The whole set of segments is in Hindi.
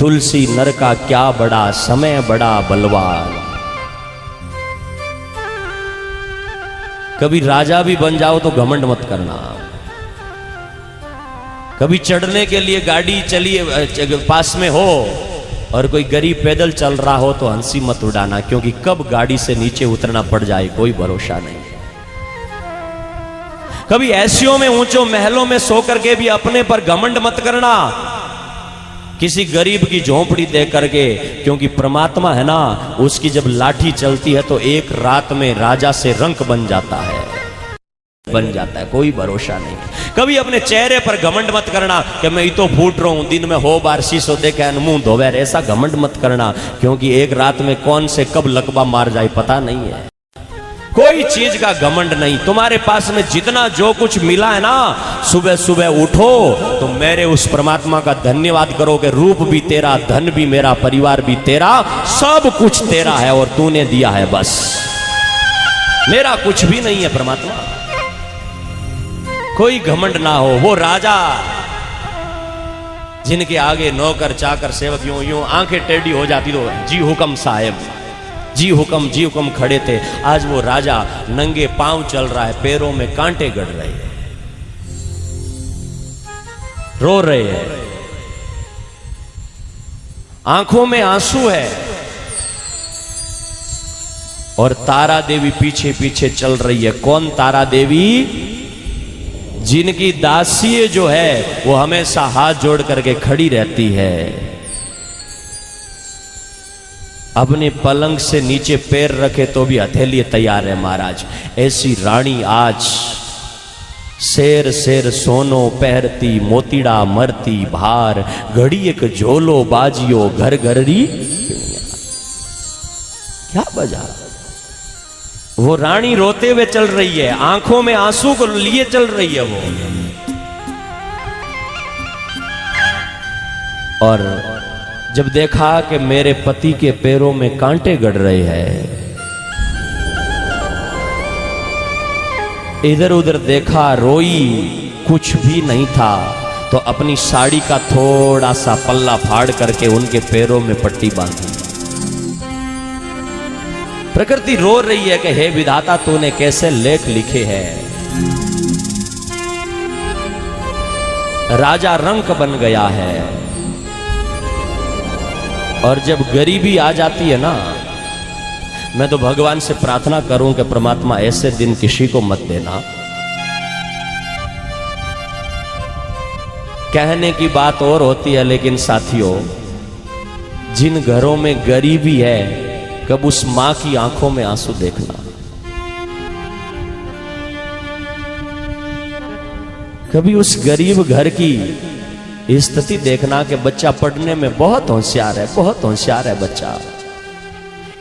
तुलसी नर का क्या बड़ा, समय बड़ा बलवान। कभी राजा भी बन जाओ तो घमंड मत करना। कभी चढ़ने के लिए गाड़ी चलिए पास में हो और कोई गरीब पैदल चल रहा हो तो हंसी मत उड़ाना, क्योंकि कब गाड़ी से नीचे उतरना पड़ जाए कोई भरोसा नहीं। कभी ऐसियों में ऊंचों महलों में सो करके भी अपने पर घमंड मत करना, किसी गरीब की झोंपड़ी दे करके, क्योंकि परमात्मा है ना, उसकी जब लाठी चलती है तो एक रात में राजा से रंक बन जाता है, कोई भरोसा नहीं। कभी अपने चेहरे पर घमंड मत करना कि मैं तो फूट रहा हूं, दिन में हो बार शीशो देखे मुंह धोवे, ऐसा घमंड मत करना, क्योंकि एक रात में कौन से कब लकवा मार जाए पता नहीं है। कोई चीज का घमंड नहीं। तुम्हारे पास में जितना जो कुछ मिला है ना, सुबह सुबह उठो तो मेरे उस परमात्मा का धन्यवाद करो कि रूप भी तेरा, धन भी मेरा, परिवार भी तेरा, सब कुछ तेरा है और तूने दिया है, बस मेरा कुछ भी नहीं है परमात्मा। कोई घमंड ना हो। वो राजा जिनके आगे नौकर चाकर सेवक यूं यूं आंखें टेढ़ी हो जाती तो जी हुक्म साहेब, जी हुक्म खड़े थे। आज वो राजा नंगे पांव चल रहा है, पैरों में कांटे गड़ रहे हैं, रो रहे हैं, आंखों में आंसू है, और तारा देवी पीछे पीछे चल रही है। कौन तारा देवी? जिनकी दासी जो है वो हमेशा हाथ जोड़ करके खड़ी रहती है, अपने पलंग से नीचे पैर रखे तो भी हथेली तैयार है महाराज। ऐसी रानी आज शेर शेर सोनो पहरती, मोतीड़ा मरती भार, घड़ी एक झोलो बाजियो घर घररी। क्या बजा? वो रानी रोते हुए चल रही है, आंखों में आंसू को लिए चल रही है वो। और जब देखा कि मेरे पति के पैरों में कांटे गड़ रहे हैं, इधर उधर देखा, रोई, कुछ भी नहीं था, तो अपनी साड़ी का थोड़ा सा पल्ला फाड़ करके उनके पैरों में पट्टी बांधी। प्रकृति रो रही है कि हे विधाता तूने कैसे लेख लिखे हैं। राजा रंक बन गया है, और जब गरीबी आ जाती है ना, मैं तो भगवान से प्रार्थना करूं कि परमात्मा ऐसे दिन किसी को मत देना। कहने की बात और होती है, लेकिन साथियों, जिन घरों में गरीबी है, कब उस मां की आंखों में आंसू देखना, कभी उस गरीब घर की स्थिति देखना कि बच्चा पढ़ने में बहुत होशियार है, बहुत होशियार है बच्चा।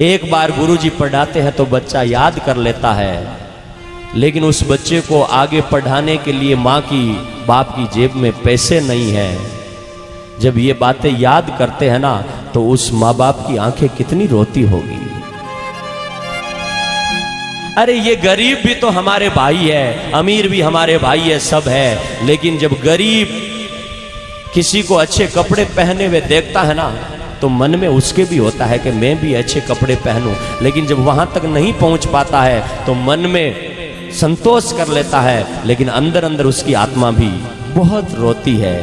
एक बार गुरुजी पढ़ाते हैं तो बच्चा याद कर लेता है, लेकिन उस बच्चे को आगे पढ़ाने के लिए मां की, बाप की जेब में पैसे नहीं है। जब ये बातें याद करते हैं ना, तो उस माँ बाप की आंखें कितनी रोती होगी। अरे ये गरीब भी तो हमारे भाई है, अमीर भी हमारे भाई है, सब है, लेकिन जब गरीब किसी को अच्छे कपड़े पहने हुए देखता है ना, तो मन में उसके भी होता है कि मैं भी अच्छे कपड़े पहनूं, लेकिन जब वहां तक नहीं पहुंच पाता है तो मन में संतोष कर लेता है, लेकिन अंदर अंदर उसकी आत्मा भी बहुत रोती है।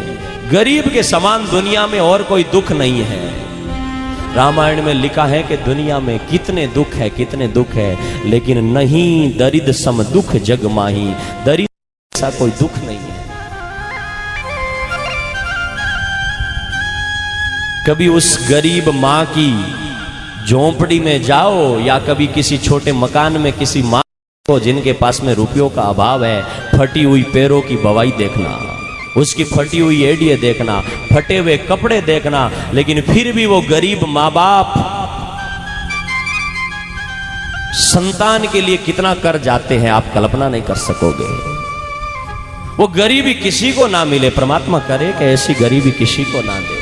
गरीब के समान दुनिया में और कोई दुख नहीं है। रामायण में लिखा है कि दुनिया में कितने दुख है, कितने दुख है, लेकिन नहीं दरिद्र सम दुख जग माही। दरिद्र ऐसा कोई दुख नहीं है। कभी उस गरीब मां की झोंपड़ी में जाओ, या कभी किसी छोटे मकान में किसी मां को जिनके पास में रुपयों का अभाव है, फटी हुई पैरों की बवाई देखना, उसकी फटी हुई एड़िए देखना, फटे हुए कपड़े देखना, लेकिन फिर भी वो गरीब माँ बाप संतान के लिए कितना कर जाते हैं, आप कल्पना नहीं कर सकोगे। वो गरीबी किसी को ना मिले, परमात्मा करे कि ऐसी गरीबी किसी को ना दे।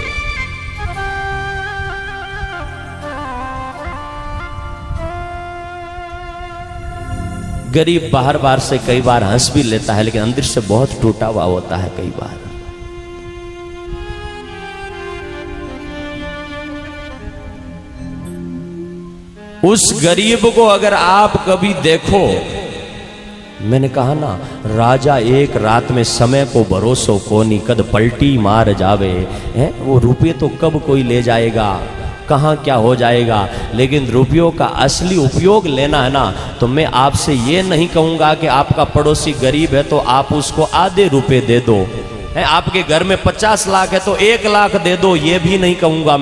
गरीब बाहर बाहर से कई बार हंस भी लेता है, लेकिन अंदर से बहुत टूटा हुआ होता है कई बार। उस गरीब को अगर आप कभी देखो, मैंने कहा ना, राजा एक रात में समय को भरोसो कोनी, कद पलटी मार जावे है। वो रुपये तो कब कोई ले जाएगा, कहाँ क्या हो जाएगा, लेकिन रुपयों का असली उपयोग लेना है ना, तो मैं आपसे ये नहीं कहूँगा कि आपका पड़ोसी गरीब है तो आप उसको आधे रुपए दे दो, है आपके घर में 50 लाख है तो 1 लाख दे दो, ये भी नहीं कहूँगा।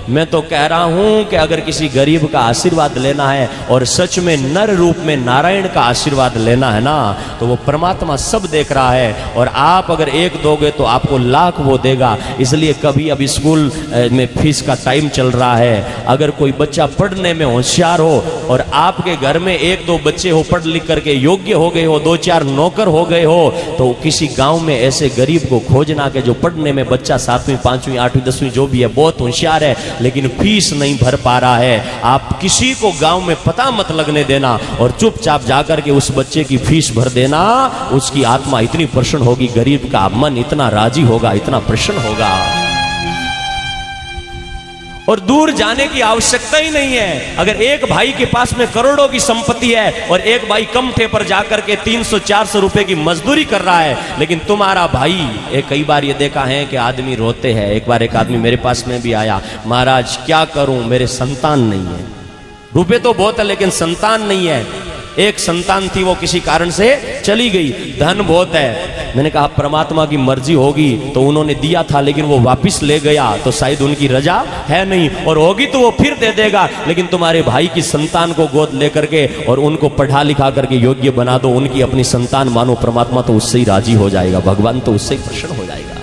मैं तो कह रहा हूँ कि अगर किसी गरीब का आशीर्वाद लेना है और सच में नर रूप में नारायण का आशीर्वाद लेना है ना, तो वो परमात्मा सब देख रहा है, और आप अगर 1 दोगे तो आपको लाख वो देगा। इसलिए कभी अब स्कूल में फीस का टाइम चल रहा है, अगर कोई बच्चा पढ़ने में होशियार हो और आपके घर में 1-2 बच्चे हो पढ़ लिख करके योग्य हो गए हो, 2-4 नौकर हो गए हो, तो किसी गाँव में ऐसे गरीब को खोजना के जो पढ़ने में बच्चा 7वीं 5वीं 8वीं 10वीं जो भी है बहुत होशियार है, लेकिन फीस नहीं भर पा रहा है। आप किसी को गांव में पता मत लगने देना और चुपचाप जाकर के उस बच्चे की फीस भर देना। उसकी आत्मा इतनी प्रसन्न होगी, गरीब का मन इतना राजी होगा, इतना प्रसन्न होगा, और दूर जाने की आवश्यकता ही नहीं है। अगर एक भाई के पास में करोड़ों की संपत्ति है और एक भाई कमठे पर जाकर के 300-400 रुपए की मजदूरी कर रहा है, लेकिन तुम्हारा भाई, कई बार ये देखा है कि आदमी रोते हैं। एक बार एक आदमी मेरे पास में भी आया, महाराज क्या करूं, मेरे संतान नहीं है, रुपए तो बहुत है लेकिन संतान नहीं है। एक संतान थी, वो किसी कारण से चली गई, धन बहुत है। मैंने कहा परमात्मा की मर्जी होगी तो उन्होंने दिया था, लेकिन वो वापस ले गया तो शायद उनकी रजा है नहीं, और होगी तो वो फिर दे देगा। लेकिन तुम्हारे भाई की संतान को गोद लेकर के और उनको पढ़ा लिखा करके योग्य बना दो, उनकी अपनी संतान मानो, परमात्मा तो उससे ही राजी हो जाएगा, भगवान तो उससे ही प्रसन्न हो जाएगा।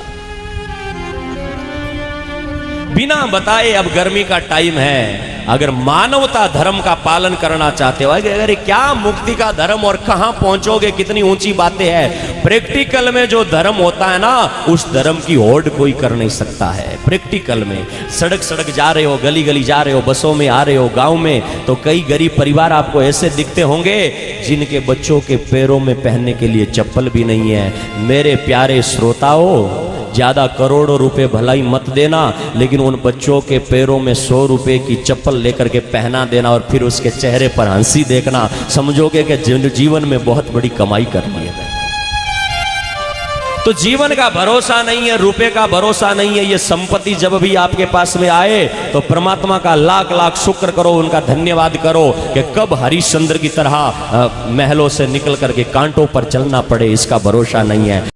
बिना बताए अब गर्मी का टाइम है, अगर मानवता धर्म का पालन करना चाहते हो, अगर क्या मुक्ति का धर्म और कहां पहुंचोगे, कितनी ऊंची बातें हैं। प्रैक्टिकल में जो धर्म होता है ना, उस धर्म की होड़ कोई कर नहीं सकता है। प्रैक्टिकल में सड़क सड़क जा रहे हो, गली गली जा रहे हो, बसों में आ रहे हो, गांव में, तो कई गरीब परिवार आपको ऐसे दिखते होंगे जिनके बच्चों के पैरों में पहनने के लिए चप्पल भी नहीं है। मेरे प्यारे श्रोताओं, ज्यादा करोड़ों रुपए भलाई मत देना, लेकिन उन बच्चों के पैरों में 100 रुपए की चप्पल लेकर के पहना देना और फिर उसके चेहरे पर हंसी देखना, समझोगे कि जीवन में बहुत बड़ी कमाई करनी है। तो जीवन का भरोसा नहीं है, रुपए का भरोसा नहीं है। ये संपत्ति जब भी आपके पास में आए तो परमात्मा का लाख लाख शुक्र करो, उनका धन्यवाद करो कि कब हरिश्चंद्र की तरह महलों से निकल करके कांटों पर चलना पड़े, इसका भरोसा नहीं है।